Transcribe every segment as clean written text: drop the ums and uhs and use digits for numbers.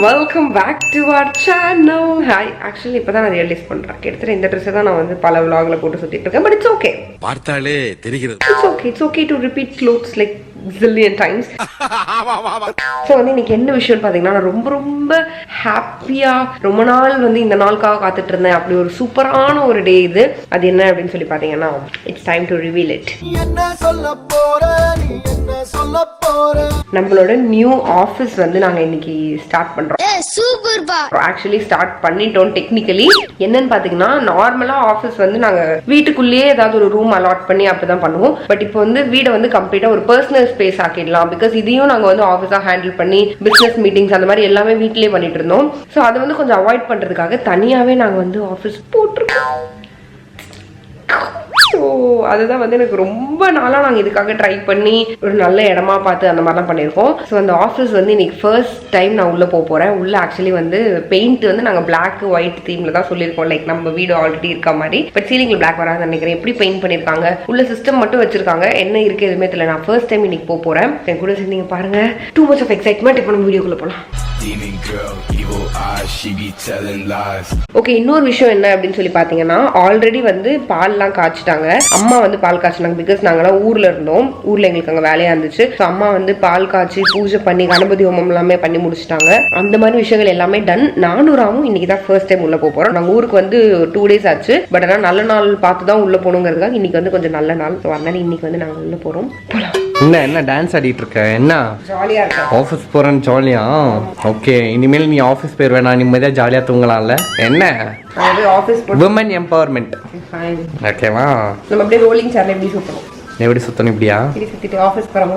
welcome back to our channel. Hi, actually இப்பதான் நான் realise பண்றேன். கிட்டத்தட்ட இந்த Dress தான் நான் வந்து பல vlogல போட்டு சுத்திட்டு இருக்கேன். But it's okay. பார்த்தாலே தெரிகிறது. It's okay to repeat clothes like zillion times. So வந்து இன்னைக்கு என்ன விஷயம் பாத்தீங்கன்னா நான் ரொம்ப ஹாப்பியா ரொம்ப நாள் வந்து இந்த நாளுக்காக காத்துட்டு இருந்தேன். அப்படி ஒரு சூப்பரான ஒரு டே இது. அது என்ன அப்படின்னு சொல்லி பாத்தீங்கன்னா it's time to reveal it. நம்மளோட நியூ ஆபீஸ் வந்து நாங்க இன்னைக்கு ஸ்டார்ட் பண்றோம். சூப்பர் பா. ஆக்சுவலி ஸ்டார்ட் பண்ணிட்டோம் டெக்னிக்கலி. என்னன்னு பாத்தீங்கன்னா நார்மலா ஆபீஸ் வந்து நாங்க வீட்டுக்குள்ளேயே ஏதாவது ஒரு ரூம் அலாட் பண்ணி அப்படிதான் பண்ணுவோம். பட் இப்போ வந்து வீடை வந்து கம்ப்ளீட்டா ஒரு பர்சனல் ஸ்பேஸ் ஆக்கிடலாம். பிகாஸ் இதையும் நாங்க வந்து ஆபீஸா ஹேண்டில் பண்ணி பிசினஸ் மீட்டிங்ஸ் அந்த மாதிரி எல்லாமே வீட்லயே பண்ணிட்டு இருந்தோம். ஸோ அதை வந்து கொஞ்சம் அவாய்ட் பண்றதுக்காக தனியாவே நாங்க வந்து ஆபீஸ் போட்டிருக்கோம். ஸோ அதுதான் வந்து எனக்கு ரொம்ப நாளாக நாங்கள் இதுக்காக ட்ரை பண்ணி ஒரு நல்ல இடமா பார்த்து அந்த மாதிரிலாம் பண்ணியிருக்கோம். ஸோ அந்த ஆஃபீஸ் வந்து இன்னைக்கு ஃபர்ஸ்ட் டைம் நான் உள்ளே போக போகிறேன். உள்ளே ஆக்சுவலி வந்து பெயிண்ட் வந்து நாங்கள் பிளாக் ஒயிட் தீமில் தான் சொல்லியிருக்கோம். லைக் நம்ம வீடு ஆல்ரெடி இருக்க மாதிரி. பட் சீலிங்கில் பிளாக் வராது நினைக்கிறேன். எப்படி பெயிண்ட் பண்ணியிருக்காங்க, உள்ள சிஸ்டம் மட்டும் வச்சிருக்காங்க. என்ன இருக்கு எதுவுமே தெரியல. நான் ஃபர்ஸ்ட் டைம் இன்னைக்கு போக போகிறேன். என் கூட சேர்ந்து நீங்கள் பாருங்க. Too much of excitement. இப்போ நம்ம வீடியோக்குள்ளே போகலாம். ஓகே, இன்னொரு விஷயம் என்ன அப்படின்னு சொல்லி பாத்தீங்கன்னா ஆல்ரெடி வந்து பால்லாம் காய்ச்சிட்டாங்க. அம்மா வந்து பால் காய்ச்சினாங்க. பிகாஸ் நாங்கெல்லாம் ஊர்ல இருந்தோம். ஊர்ல எங்களுக்கு அங்க வேலையா இருந்துச்சு. ஸோ அம்மா வந்து பால் காய்ச்சி பூஜை பண்ணி கணபதி ஹோமம் எல்லாமே பண்ணி முடிச்சிட்டாங்க. அந்த மாதிரி விஷயங்கள் எல்லாமே டன். நானும் ராமும் இன்னைக்கு தான் ஃபர்ஸ்ட் டைம் உள்ள போறோம். நாங்க ஊருக்கு வந்து 2 days ஆச்சு. பட் ஆனால் நல்ல நாள் பார்த்து தான் உள்ள போகணுங்கிறதுக்காக இன்னைக்கு வந்து கொஞ்சம் நல்ல நாள். ஸோ அதனால இன்னைக்கு வந்து நாங்க உள்ள போறோம். என்ன டான்ஸ் ஆடிட்டு இருக்க? என்ன ஜாலியா இருக்கு. ஆபீஸ் போறேன்னு ஜாலியா? ஓகே, இனிமேல் நீ ஆபீஸ் பேர் வேணா, நிம்மதியா ஜாலியா தூங்கலாம்ல. என்ன ஆபீஸ் விமன் எம்பவர்மெண்ட். ஓகேவா? நம்ம அப்படியே ரோலிங் சேர்ல எப்படி சுத்தணும்? எப்படி சுத்தணும்? இப்படியா இப்படி சுத்திட்டு ஆபீஸ் போறோம்.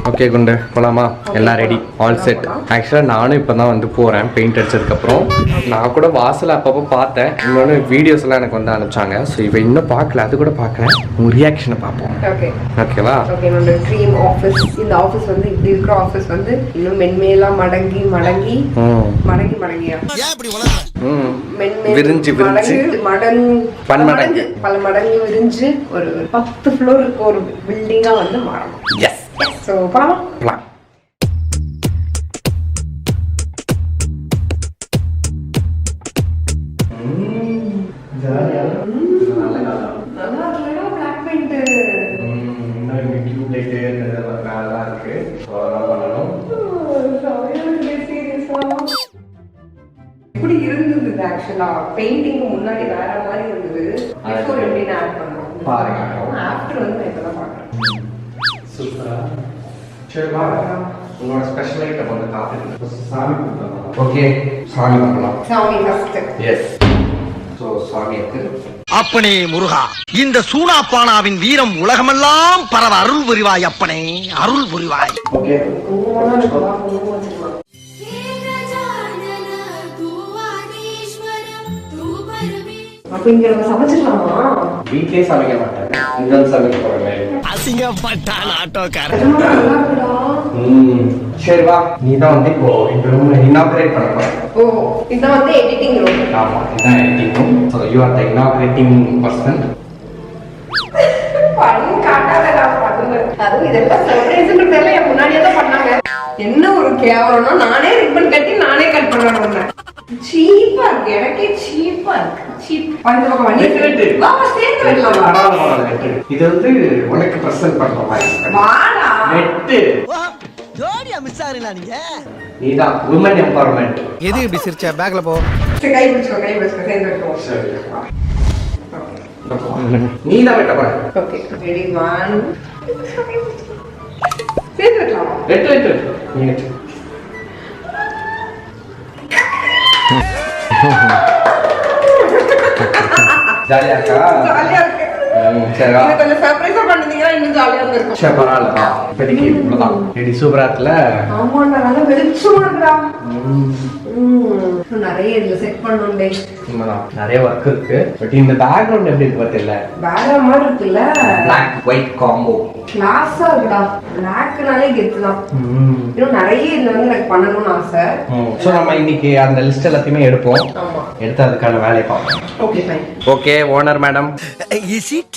ஓகே குண்டு போலாமா? எல்லாம் ரெடி, ஆல் செட். ஆக்சுவலா நானும் இப்பதான் வந்து போறேன் பெயிண்ட் அடிச்சதுக்கு அப்புறம். நான் கூட வாசல அப்பப்போ பார்த்தேன். இன்னொன்று வீடியோஸ் எல்லாம் எனக்கு வந்து அனுப்பிச்சாங்க. ஸோ இப்போ இன்னும் பார்க்கல, அது கூட பார்க்கறேன். உங்க ரியாக்ஷனை பார்ப்போம். ஓகேவா? ஓகே, என்னோட ட்ரீம் ஆஃபீஸ். இந்த ஆஃபீஸ் வந்து இப்படி இருக்கிற ஆஃபீஸ் வந்து இன்னும் மென்மையெல்லாம் மடங்கி மடங்கியா விரிஞ்சு பல மடங்கு விரிஞ்சு ஒரு 10 ஃப்ளோர் இருக்க ஒரு பில்டிங்கா வந்து மாறணும். எஸ். ஸோ போலாமா? எப்படி இருந்தது ஆக்சுவலா? பெயிண்டிங் முன்னாடி வேற மாதிரி இருந்தது. பிஃபோர் எப்படின்னு ஆட் பண்றோம் பாருங்க. ஆஃப்டர் வந்து நான் இப்பதான் பாக்குறேன். சூப்பரா. சரி வாங்க. உங்களோட ஸ்பெஷல் ஐட்டம் வந்து காத்துட்டு சாமி கும்பிடலாம். ஓகே, சாமி கும்பிடலாம். சாமி ஃபர்ஸ்ட். எஸ். சோ சாமிக்கு அப்பனே முருகா, இந்த சூனாப்பானாவின் வீரம் உலகமெல்லாம் பரவ அருள் புரிவாய். அப்பனே அருள் புரிவாய். ஓகே. அப்ப இங்க நம்ம சமைச்சிடலாமா? வீட்லயே சமைக்க மாட்டாங்க, இங்க வந்து சமைக்க போறாங்க. அசிங்கப்பட்டான் ஆட்டோக்கார. சரி வா, நீ தான் வந்து இப்போ இந்த ரூம்ல இனாகிரேட் பண்ண போற. ஓ, இதான் வந்து எடிட்டிங் ரூம். ஆமா, இதான் editing room. So you are the இனாகிரேட்டிங் person. பண்ணி காட்டாதடா பாருங்க. அது இதெல்லாம் சர்ப்ரைஸ்னு தெரியல. என் முன்னாடியே தான் பண்ணாங்க. என்ன ஒரு கேவலம்னா நானே ரிப்பன் கட்டி நானே கட் பண்ணணும். சீப்பா இருக்கு. எனக்கே சீப்பா இருக்கு. சீப். அந்த பக்கம் வண்டி வா ஸ்டேட் வரலாம். இது வந்து உனக்கு பிரசன்ட் பண்ற மாதிரி. வாடா. நெட். ஜோடியா மிஸ் ஆறீங்களா நீங்க? நீதான் விமன் எம்பவர்மெண்ட். எது இப்படி சிரிச்ச? பேக்ல போ. கை பிடிச்சுக்கோ சேர்ந்து வைக்கோ. சரி. நீதான் வெட்ட போற. Okay, ready 1. சேர்ந்து வைக்கலாம். வெட்டு. நீ வெட்டு. ஜாலியா இருக்கா? ஜாலியா இருக்கு. சரிடா. இது கொஞ்சம் சர்ப்ரைஸா பண்ணீங்கன்னா இன்னும் ஜாலியா இருக்கும். சரி பரவாயில்ல. இப்போதைக்கு இவ்வளவுதான். ரெடி சூப்பரா இருக்குல்ல? ஆமா, நல்லா வெளிச்சமா இருக்குடா. நிறைய இதுல செட் பண்ணணும்டே. நிறைய ஒர்க் இருக்கு. பட் இந்த பேக்ரவுண்ட் எப்படி இருக்கு பாத்தீங்களா? வேற மாதிரி இருக்குல்ல. Black white combo. கிளாஸா இருக்குடா. Blackனாலே கெத்து தான். இன்னும் நிறைய இதுல வந்து எனக்கு பண்ணணும்னு ஆசை. சோ நம்ம இன்னைக்கு அந்த லிஸ்ட் எல்லாத்தையுமே எடுப்போம். ஆமா. எடுத்து அதுக்கான வேலையை பார்ப்போம். Okay fine. Okay owner madam. Is it?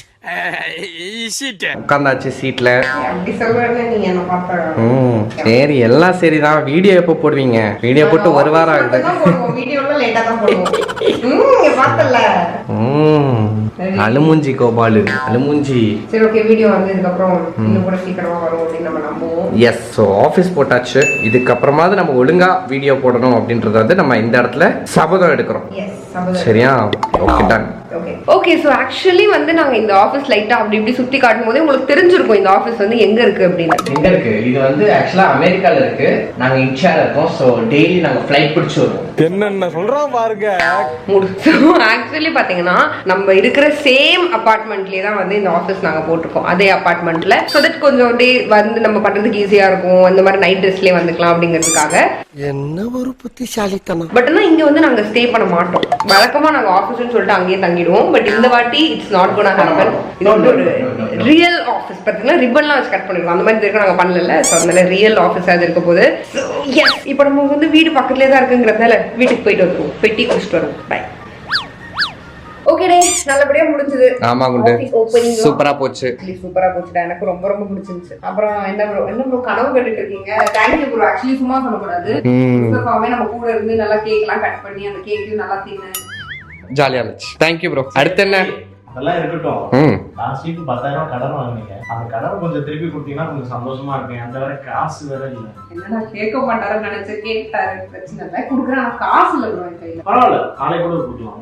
உட்காந்தாச்சு சீட்ல. அப்படி சொல்றேன்னு நீ என்ன பார்த்தா சரி எல்லாம் சரிதான். வீடியோ எப்போ போடுவீங்க? வீடியோ போட்டு ஒரு வாரம் ஆகுது. வீடியோல லேட்டா தான் போடுவோம். பார்த்தல அலுமூஞ்சி கோபாலு அலுமூஞ்சி. சரி ஓகே, வீடியோ வந்து இதுக்கப்புறம் இன்னும் கூட சீக்கிரமா வரும் அப்படின்னு நம்ம நம்புவோம். எஸ், ஸோ ஆஃபீஸ் போட்டாச்சு. இதுக்கப்புறமாவது நம்ம ஒழுங்கா வீடியோ போடணும் அப்படின்றத வந்து நம்ம இந்த இடத்துல சபதம் எடுக்கிறோம். சரியா? Okay done. Okay, so actually வந்து நாங்கள் இந்த ஆஃபீஸ் லைட்டாக அப்படி இப்படி சுற்றி காட்டும் போதே உங்களுக்கு தெரிஞ்சிருக்கும் இந்த ஆஃபீஸ் வந்து எங்கே இருக்குது அப்படின்னு. எங்கே இருக்குது? இது வந்து ஆக்சுவலாக அமெரிக்காவில் இருக்குது. நாங்கள் இன்ஷியாவில் இருக்கோம். ஸோ டெய்லி நாங்கள் ஃப்ளைட் பிடிச்சி வருவோம். என்னென்ன சொல்கிறோம் பாருங்க. ஆக்சுவலி பார்த்தீங்கன்னா நம்ம இருக்கிற சேம் அப்பார்ட்மெண்ட்லேயே தான் வந்து இந்த ஆஃபீஸ் நாங்கள் போட்டிருக்கோம். அதே அப்பார்ட்மெண்ட்டில். ஸோ தட் கொஞ்சம் டே வந்து நம்ம பண்ணுறதுக்கு ஈஸியாக இருக்கும். அந்த மாதிரி நைட் ட்ரெஸ்லேயே வந்துக்கலாம் அப்படிங்கிறதுக்காக. என்ன ஒரு புத்திசாலித்தனம். பட் ஆனால் இங்கே வந்து நாங்கள் ஸ்டே பண்ண மாட்டோம். வழக்கமாக நாங்கள் ஆஃபீஸ்ன்னு சொல்லிட்டு அங்கேயே தங்கிடுவோம். பட் இந்த வாட்டி இட்ஸ் நாட் கோனா ஹேப்பன். இது வந்து ஒரு ரியல் ஆஃபீஸ். பார்த்தீங்கன்னா ரிப்பன்லாம் வச்சு கட் பண்ணிருக்கோம். அந்த மாதிரி நாங்கள் பண்ணல. ஸோ அதனால ரியல் ஆஃபீஸாக இருக்க போது. இப்போ நம்ம வந்து வீடு பக்கத்துலேயே தான் இருக்குங்கிறதுனால வீட்டுக்கு போயிட்டு வருவோம். பெட்டி குடிச்சிட்டு வருவோம். பை. ஓகே டே, நல்லபடியா முடிஞ்சது. ஆமா குண்டு, சூப்பரா போச்சு. சூப்பரா போச்சுடா, எனக்கு ரொம்ப ரொம்ப பிடிச்சிருந்துச்சு. அப்புறம் என்ன ப்ரோ கனவு கண்டுட்டு இருக்கீங்க? Thank you bro. ஆக்சுவலி சும்மா சொல்லக்கூடாது. நம்ம கூட இருந்து நல்லா கேக் எல்லாம் கட் பண்ணி அந்த கேக்கு நல்லா தின்னு ஜாலியா இருந்துச்சு. Thank you bro. அடுத்து என்ன? அதெல்லாம் இருக்கட்டும். லாஸ்ட் வீக் 10,000 கடன் வாங்குனீங்க. அந்த கடனை கொஞ்சம் திருப்பி கொடுத்தீங்கன்னா கொஞ்சம் சந்தோஷமா இருக்கும். அந்த வரை காசு வேற இல்ல. என்னடா கேட்க மாட்டாருன்னு நினைச்சு கேட்டாரு. பிரச்சனை இல்லை, கொடுக்குறேன். காசு இல்லை ப்ரோ என் கையில. பரவாயில்ல, நாளை கூட கொடுக்கலாம்.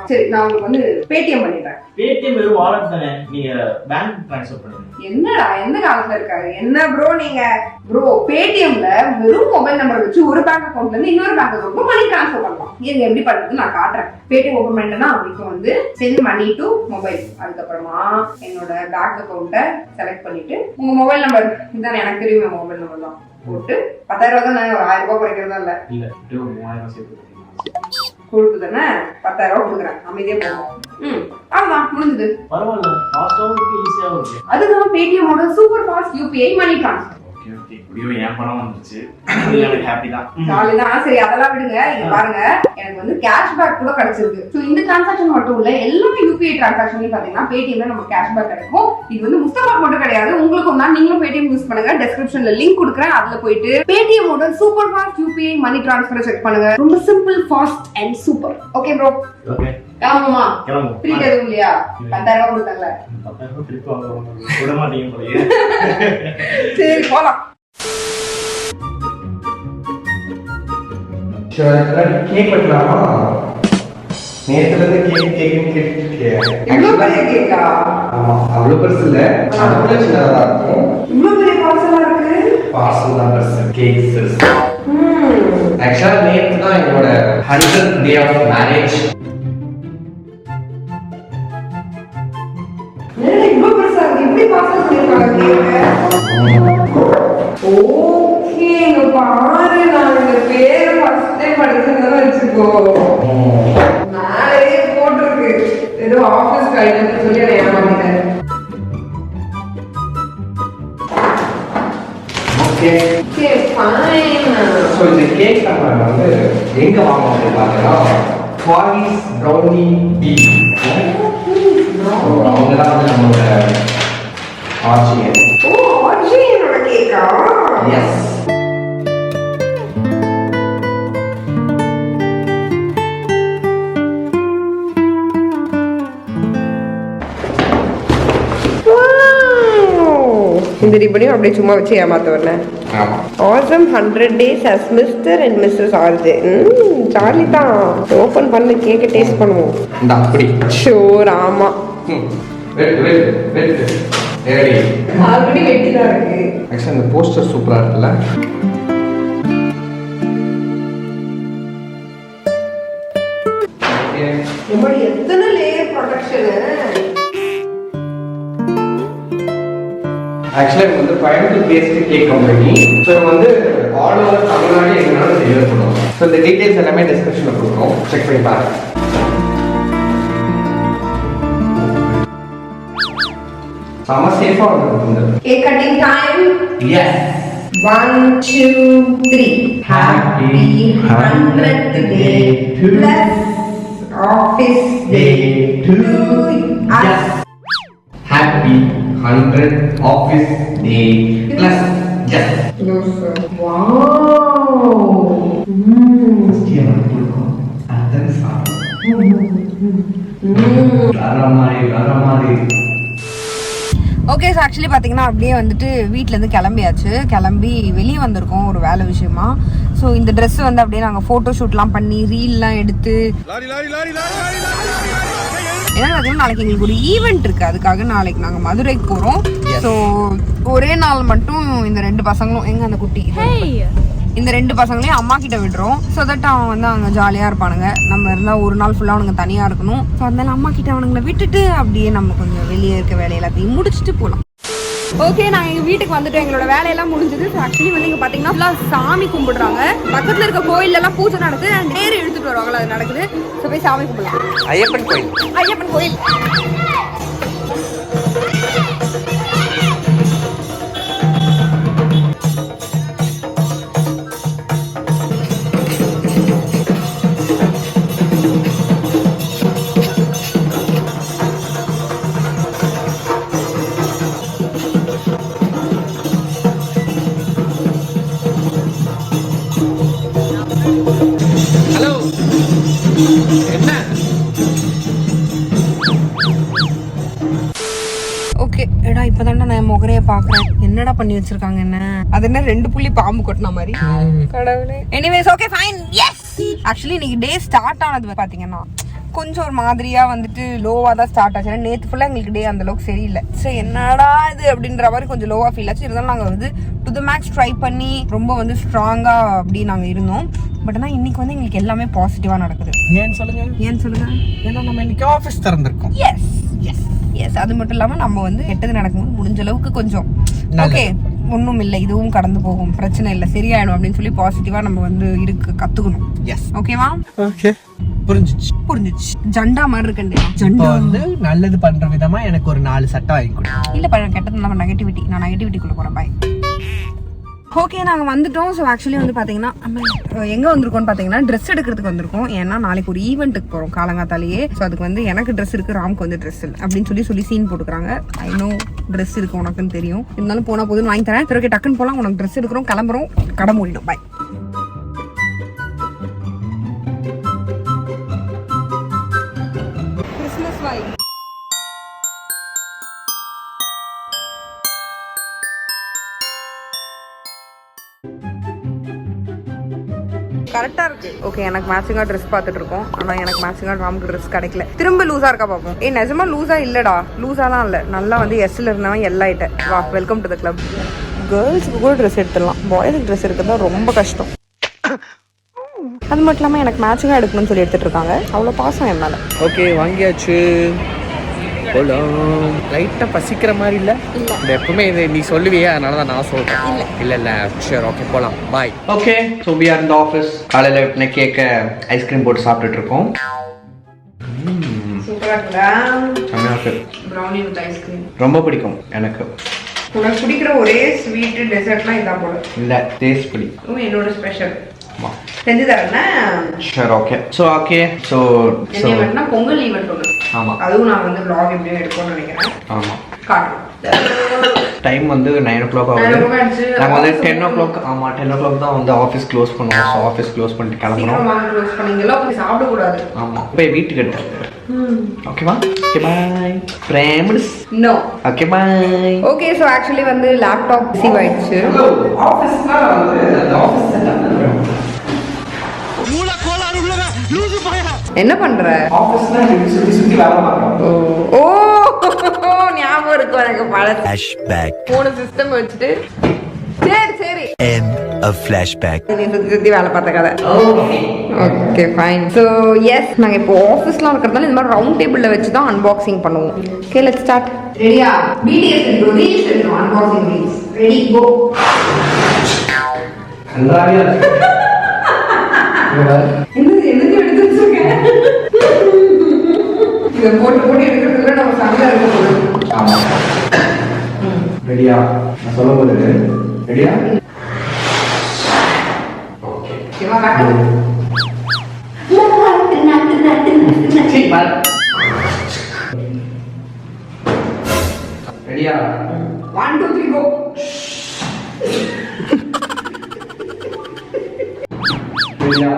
சரி, நான் உங்களுக்கு வந்து பேடிஎம் பண்ணிடுறேன். பேடிஎம் வெறும் வாலெட் தானே, நீங்க பேங்க் ட்ரான்ஸ்ஃபர் பண்ணுங்க. என்னடா எந்த காலத்துல இருக்காரு? என்ன ப்ரோ நீங்க? ப்ரோ பேடிஎம்ல வெறும் மொபைல் நம்பர் வச்சு ஒரு பேங்க் அக்கவுண்ட்ல இருந்து இன்னொரு பேங்க் அக்கவுண்ட்க்கு மணி ட்ரான்ஸ்ஃபர் பண்ணலாம். இது எப்படி பண்றது நான் காட்டுறேன். பேடிஎம் ஓபன் பண்ணிட்டேன்னா இப்போ வந்து சென்ட் மணி டு மொபைல். அதுக்கப்புறமா என்னோட பேங்க் அக்கவுண்ட்டை செலக்ட் பண்ணிட்டு உங்க மொபைல் நம்பர் இதுதான், எனக்கு தெரியும் மொபைல் நம்பர் தான் போட்டு 10,000 தான். நான் 1000 ரூபாய் குறைக்கிறதா இல்ல, 3000 சேர்த்து கொடுத்து தானே 10,000 கொடுக்குறேன். அமைதியா போகும். அதுதான் முடிஞ்சது. பரவாயில்ல, ஃபாஸ்டாவும் இருக்கு, ஈஸியாவும் இருக்கு. அதுதான் பேடிஎம்மோட super fast UPI money transfer. Okay, குடியோ என் பணம் வந்துச்சு. எனக்கு ஹாப்பி தான். ஜாலிதான். சரி அதெல்லாம் விடுங்க. இங்க பாருங்க, எனக்கு வந்து கேஷ்பேக் கூட கிடைச்சிருக்கு. சோ இந்த டிரான்சாக்ஷன் மட்டும் இல்ல, எல்லாமே யூபிஐ டிரான்சாக்ஷன்லயும் பாத்தீங்கன்னா பேடிஎம்ல நமக்கு கேஷ்பேக் கிடைக்கும். இது வந்து முஸ்தபா மட்டும் கிடையாது, உங்களுக்கும் தான். நீங்களும் பேடிஎம் யூஸ் பண்ணுங்க. டிஸ்கிரிப்ஷன்ல லிங்க் கொடுக்குறேன். அதுல போயிட்டு பேடிஎம்மோட சூப்பர் ஃபாஸ்ட் யூபிஐ மணி ட்ரான்ஸ்ஃபரை செக் பண்ணுங்க. ரொம்ப simple, fast and super. Okay bro. Okay, ஆமாமா. ஃப்ரீ எதுவும் இல்லையா? 10,000 கொடுத்தாங்கல. 10,000 திருப்பி வாங்க விட மாட்டீங்க போலயே. சரி போலாம். கேக் வெட்டலாமா? நேத்துல இருந்து கேக் கேட்டுருக்கேன். இவ்வளவு பெரிய கேக்கா? ஆமா, அவ்வளவு பெருசு இல்ல, அதுக்குள்ள சின்னதா இருக்கும். இவ்வளவு பெரிய பார்சலா இருக்கு. பார்சல் தான் பெருசு, கேக் பெருசு. ஆக்சுவலா நேத்து தான் என்னோட 100th டே ஆஃப் மேரேஜ். இவ்வளவு பெருசா இருக்கு. இப்படி பார்சல் பண்ணிருக்காங்க கேக்க. ஓகே, இங்க பாரு, நான் இந்த பேரை ஃபர்ஸ்ட் டைம் படிச்சிருந்தேன்னு வச்சுக்கோ. மேலே போட்டிருக்கு ஏதோ ஆபீஸ் ஐட்டம்னு சொல்லி அதை ஏமாத்திட்டேன். Okay okay fine. ஸோ இந்த கேக் நம்ம வந்து எங்க வாங்கணும் அப்படின்னு பார்த்தீங்கன்னா ஃபாரிஸ் ப்ரௌனி பீ. அவங்க தான் வந்து நம்மளோட ஆர்ஜிஎன். ஓ, ஆர்ஜிஎனோட கேக்கா? எஸ். இந்த ரிப்பனையும் அப்படியே சும்மா வச்சு ஏமாத்த வரேன். Awesome 100 days as Mr. and Mrs. RJ. Charlie தான். ஓபன் பண்ணி கேக்க டேஸ்ட் பண்ணுவோம். இந்த அப்படி ஷூர். ஆமா, வெயிட் ரெடி. ஆல்ரெடி வெட்டி தான் இருக்கு. ஆக்சுவலி இந்த போஸ்டர் சூப்பரா இருக்குல்ல. நம்மளோட எத்தனை லேயர் ப்ரொடக்ஷன். ஆக்சுவலாக வந்து Coimbatore based cake company. So வந்து ஆல் ஓவர் தமிழ்நாடு எங்கனாலும் டெலிவர் பண்ணுவோம். ஸோ இந்த டீடைல்ஸ் எல்லாமே டிஸ்கிரிப்ஷனில் கொடுக்குறோம், செக் பண்ணி பாருங்க. செம சேஃபாக வந்து cake cutting time. Yes. 1 2 3. Happy 100th day plus office day to us. happy 100th office day plus yes. Wow. Okay so actually பார்த்தீங்கன்னா அப்படியே வந்துட்டு வீட்டிலேருந்து கிளம்பியாச்சு. கிளம்பி வெளியே வந்திருக்கோம் ஒரு வேலை விஷயமா. ஸோ இந்த ட்ரெஸ் வந்து அப்படியே நாங்கள் ஃபோட்டோ ஷூட்லாம் பண்ணி ரீல்லாம் எடுத்து ஏன்னா பார்த்தீங்கன்னா நாளைக்கு எங்களுக்கு ஒரு ஈவெண்ட் இருக்குது. அதுக்காக நாளைக்கு நாங்கள் மதுரைக்கு போகிறோம். ஸோ ஒரே நாள் மட்டும் இந்த 2 பசங்களும் எங்கே அந்த குட்டி இந்த 2 பசங்களையும் அம்மா கிட்ட விடுறோம். ஸோ தட் அவன் வந்து அவங்க ஜாலியாக இருப்பானுங்க. நம்ம இருந்தால் ஒரு நாள் ஃபுல்லாக அவனுங்க தனியாக இருக்கணும். ஸோ அதனால அம்மா கிட்ட அவனுங்களை விட்டுட்டு அப்படியே நம்ம கொஞ்சம் வெளியே இருக்க வேலை எல்லாத்தையும் முடிச்சுட்டு போகலாம். ஓகே, நாங்கள் எங்கள் வீட்டுக்கு வந்துட்டு எங்களோட வேலையெல்லாம் முடிஞ்சது. ஸோ ஆக்சுவலி வந்து இங்கே பார்த்தீங்கன்னா சாமி கும்பிடுறாங்க. பக்கத்தில் இருக்க கோயிலெல்லாம் பூஜை நடக்குது. நேரு எடுத்துட்டு வருவாங்களா அது நடக்குது. ஸோ போய் சாமி கும்பிடலாம். ஐயப்பன் கோயில் இப்பதான்டா நான் முகரைய பாக்குறேன். என்னடா பண்ணி வச்சிருக்காங்க என்ன? அது என்ன 2 புள்ளி பாம்பு கொட்டின மாதிரி கடவுளே. Anyways okay fine S. Actually இன்னைக்கு டே ஸ்டார்ட் ஆனது பாத்தீங்கன்னா கொஞ்சம் ஒரு மாதிரியா வந்துட்டு லோவா தான் ஸ்டார்ட் ஆச்சு. நேற்று ஃபுல்லா எங்களுக்கு டே அந்த அளவுக்கு சரியில்லை. சரி என்னடா இது அப்படின்ற மாதிரி கொஞ்சம் லோவா ஃபீல் ஆச்சு. இருந்தாலும் நாங்க வந்து டு தி மேக்ஸ் ட்ரை பண்ணி ரொம்ப வந்து ஸ்ட்ராங்கா அப்படி நாங்க இருந்தோம். பட் ஆனால் இன்னைக்கு வந்து எங்களுக்கு எல்லாமே பாசிட்டிவா நடக்குது. ஏன்னு சொல்லுங்க. ஏன்னா நம்ம இன்னைக்கு ஆஃபீஸ் திறந்திருக்கோம். Yes yes yes. அது மட்டும் இல்லாம நம்ம வந்து கெட்டது நடக்கும்போது முடிஞ்ச அளவுக்கு கொஞ்சம் ஓகே ஒன்றும் இல்லை, இதுவும் கடந்து போகும், பிரச்சனை இல்லை, சரியாயிடும் அப்படின்னு சொல்லி பாசிட்டிவா நம்ம வந்து இருக்கு கத்துக்கணும். எஸ் ஓகேவா? ஓகே புரிஞ்சிச்சு. ஜண்டா மாதிரி இருக்கண்டே. ஜண்டா வந்து நல்லது பண்ற விதமா எனக்கு ஒரு 4 சட்டை வாங்கி கொடு. இல்ல கெட்டது நம்ம நெகட்டிவிட்டி. நான் நெகட்டிவிட்டிக்குள்ள போறேன். பாய். ஓகே நாங்கள் வந்துட்டோம். ஸோ ஆக்சுவலி வந்து பார்த்தீங்கன்னா எங்கே வந்திருக்கோம்னு பார்த்தீங்கன்னா ட்ரெஸ் எடுக்கிறதுக்கு வந்திருக்கோம். ஏன்னா நாளைக்கு ஒரு ஈவெண்ட்டுக்கு போகிறோம் காலங்காத்தாலேயே. ஸோ அதுக்கு வந்து எனக்கு ட்ரெஸ் இருக்குது, ராம்க்கு வந்து ட்ரெஸ் இல்லை அப்படின்னு சொல்லி சீன் போட்டுக்கிறாங்க. ஐ நோ ட்ரெஸ் இருக்கு உனக்குன்னு தெரியும். இருந்தாலும் போனால் போதுன்னு வாங்கி தரேன். பிறகு டக்குன்னு போகலாம். உனக்கு ட்ரெஸ் எடுக்கிறோம், கிளம்புறோம், கடை மூடிடும். பாய். கிறிஸ்மஸ் வாய் கரெக்டா இருக்கு. ஓகே எனக்கு மேட்சிங்கா ட்ரெஸ் பார்த்துட்டு இருக்கோம். ஆனா எனக்கு மேட்சிங்கா ராம்க்கு ட்ரெஸ் கிடைக்கல. திரும்ப லூஸா இருக்கா பாப்போம். நிஜமா லூஸா இல்லடா, லூஸாலாம் இல்ல, நல்லா வந்து எஸ்ல இருந்தவன் எல் ஆயிட்டேன். வா வெல்கம் டு த கிளப். கேர்ள்ஸுக்கு கூட ட்ரெஸ் எடுத்துடலாம், பாய்ஸுக்கு ட்ரெஸ் எடுக்கிறது ரொம்ப கஷ்டம். அது மட்டும் இல்லாமல் எனக்கு மேட்சிங்கா எடுக்கணும்னு சொல்லி எடுத்துட்டு இருக்காங்க. அவ்வளோ பாசம் என் மேல. ஓகே வாங்கியாச்சு. லைட்டா பசிக்கிற மாதிரி இல்ல. எப்பவுமே இது நீ சொல்லுவியே, அதனால தான் நான் சொல்றேன். இல்ல சரி ஓகே போலாம். Bye. Okay so we are in the office. காலையில விட்டு கேக்க ஐஸ்கிரீம் போட்டு சாப்பிட்டுட்டு இருக்கோம். சூப்பரா இருக்குடா. நல்லா இருக்கு. ப்ரௌனி வித் ஐஸ்கிரீம் ரொம்ப பிடிக்கும் எனக்கு. உனக்கு பிடிக்கிற ஒரே ஸ்வீட் டெசர்ட்லாம் இதான் போல. இல்ல டேஸ்ட் பிடிக்கும். என்னோட ஸ்பெஷல் செஞ்சு தரேன்னா சரி ஓகே. ஸோ ஓகே ஸோ ஈவெண்ட்னா பொங்கல் ஈவெண்ட் ஒன்று. ஆமாம் அதுவும் நான் வந்து vlog எப்படியும் எடுக்கணும்னு நினைக்கிறேன். ஆமாம் காட்டுறோம். டைம் வந்து 9 o'clock ஆகுது. நாங்கள் வந்து 10 o'clock. ஆமாம் 10 o'clock தான் வந்து ஆஃபீஸ் க்ளோஸ் பண்ணுவோம். ஸோ ஆஃபீஸ் க்ளோஸ் பண்ணிட்டு கிளம்புறோம். க்ளோஸ் பண்ணீங்களா? போய் சாப்பிடக்கூடாது. ஆமாம் போய் வீட்டுக்கு எடுத்து. ஓகேவா? Okay bye friends. No okay bye. Okay so actually வந்து லேப்டாப் ரிசீவ் ஆயிடுச்சு. ஆஃபீஸ்னா வந்து அந்த ஆஃபீஸ் செட்டப் என்ன பண்ற? ஆஃபீஸ்னா சுத்தி சுத்தி வேலை பார்க்கறோம். ஓ ஞாபகம் இருக்கு எனக்கு. flashback போன சிஸ்டம் வச்சிட்டு சரி end of flashback நீ சுத்தி வேலை பார்த்த கதை. Okay fine. ஸோ எஸ் நாங்கள் இப்போ ஆஃபீஸ்லாம் இருக்கிறதால இந்த மாதிரி ரவுண்ட் டேபிளில் வச்சு தான் அன்பாக்சிங் பண்ணுவோம். Okay let's start. ரெடியா? BTS intro reels intro unboxing reels. Ready go. நல்லாவே இருக்கு. என்னது எடுத்து வச்சிருக்கேன். இதை போட்டு எடுக்கிறதுல நம்ம சண்டை இருக்கும். ஆமா ரெடியா? நான் சொல்ல போறது ரெடியா? ஓகே ஓகேவா? காட்டு. ரெடியா? 1 2 3 go. ரெடியா?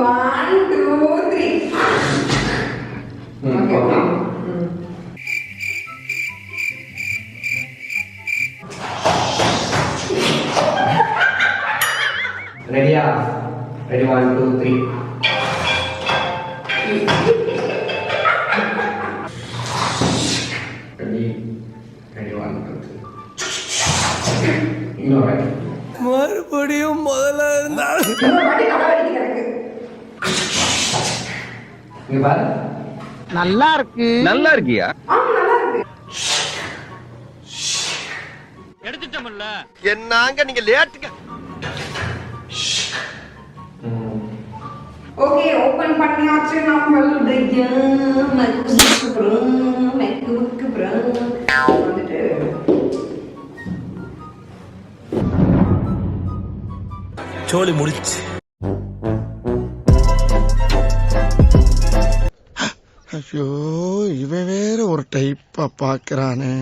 1 2 3. Okay. ரெடியா? ரெடி 1 2 3. Ready ready 1 2 3. இன்னொரு மறுபடியும் முதல்ல இருந்தா இன்னொரு வாட்டி கலவடி கிடக்கு. இங்க பாரு. நல்லா இருக்கு. நல்லா இருக்கியா? நல்லா இருக்கு. எடுத்துட்டோம்ல. என்னங்க நீங்க லேட்டுங்க. ஓகே, ஓபன் பண்ணியாச்சு நம்மளுடைய மேக்கப்புக்கு வந்துட்டு சோலி முடிச்சு. ஐயோ இவன் வேற ஒரு டைப்பா பாக்குறானே.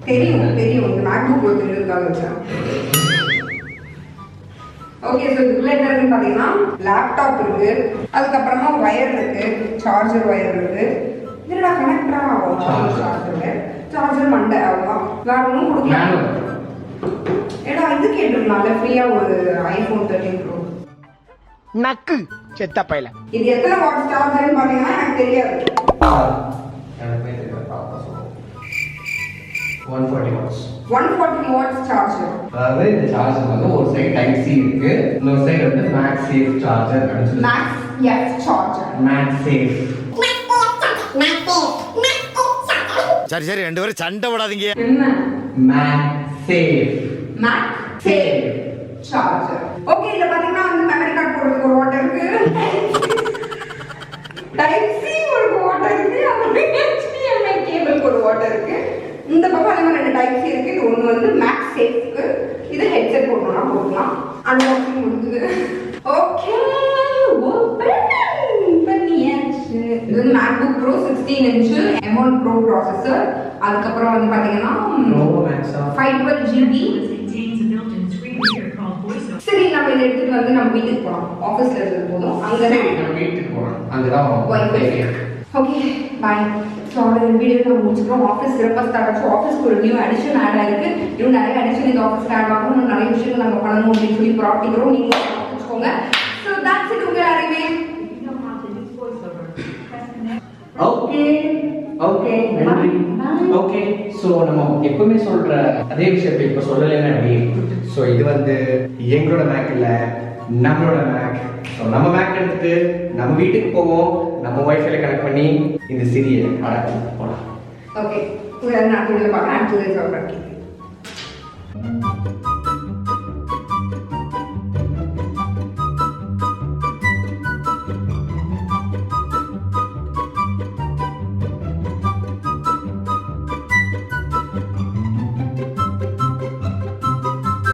தெரியும் இந்த மேக்புக் ஒருத்தருக்காக வச்சேன். ஓகே, ஸோ இதுக்குள்ள என்ன இருக்குன்னு பார்த்தீங்கன்னா லேப்டாப் இருக்கு, அதுக்கப்புறமா ஒயர் இருக்கு, சார்ஜர் ஒயர் இருக்கு. இதுடா கனெக்டரா ஆகும் சார்ஜர் மண்டை ஆகும். வேற ஒன்றும் கொடுக்கலாம். ஏன்னா இது கேட்டிருந்தால ஃப்ரீயா ஒரு iPhone 13 Pro. நக்கு செத்த பையல. இது எத்தனை வாட்ஸ் சார்ஜர்னு பார்த்தீங்கன்னா எனக்கு தெரியாது. எனக்கு தெரியாது, பாப்பா சொல்லுங்க. 140 வாட்ஸ். 140 watts charger. அதாவது இந்த சார்ஜர் வந்து ஒரு சைடு டைப் சி இருக்கு, இன்னொரு சைடு வந்து மேக்ஸ் சேஃப் சார்ஜர் அப்படின்னு சொல்லி. Max F charger. Max safe. சரி சரி ரெண்டு பேரும் சண்டை விடாதீங்க. என்ன? Max safe. Max safe charger. Okay, இத பாத்தீங்கன்னா வந்து மெமரி கார்டு போடுறதுக்கு ஒரு வாட்டர் இருக்கு, டைப் சி ஒரு வாட்டர் இருக்கு, அப்புறம் HDMI கேபிள் ஒரு வாட்டர் இருக்கு. இந்த பக்கம் அதே மாதிரி 2 டைப் சி இருக்கு. இது ஒன்னு வந்து மேக்ஸ் சேஃப்க்கு, இது ஹெட்செட் போடணும்னா போடலாம். அன்பாக்சிங் முடிஞ்சது. ஓகே, ஓபன் பண்ணியாச்சு. இது வந்து MacBook bro 16 inch M1 Pro processor. அதுக்கப்புறம் வந்து பாத்தீங்கன்னா 512 GB. சரி, நம்ம இதை எடுத்துட்டு வந்து நம்ம வீட்டுக்கு போகலாம். ஆஃபீஸ்ல இருக்கிறது போதும், அங்கதான் நம்ம வீட்டுக்கு போறோம், அங்கதான் வைஃபை. Okay, bye. ஸோ இந்த வீடியோ நம்ம முடிச்சுக்கிறோம். ஆஃபீஸ் சிறப்பாக ஸ்டார்ட் ஆச்சு. ஆஃபீஸ்க்கு ஒரு நியூ அடிஷன் ஆட் ஆயிருக்கு. இன்னும் நிறைய அடிஷன் இந்த ஆஃபீஸ்க்கு ஆட் ஆகும். இன்னும் நிறைய விஷயங்கள் நம்ம பண்ணணும் அப்படின்னு சொல்லி ப்ராப்டிக்கிறோம். நீங்களும் வச்சுக்கோங்க. So that's it. உங்க எல்லாரையுமே ஓகே ஓகே நன்றி. ஓகே, ஸோ நம்ம எப்பவுமே சொல்ற அதே விஷயத்தை இப்போ சொல்லலைன்னா அப்படி. ஸோ இது வந்து எங்களோட மேக் இல்லை, நம்மளோட மேக். ஸோ நம்ம மேக் எடுத்துட்டு நம்ம வீட்டுக்கு போவோம், நம்ம ஒய்ஃபைல கனெக்ட் பண்ணி இந்த சிறிய போகலாம். ஓகே, நான் பார்க்குறேன்.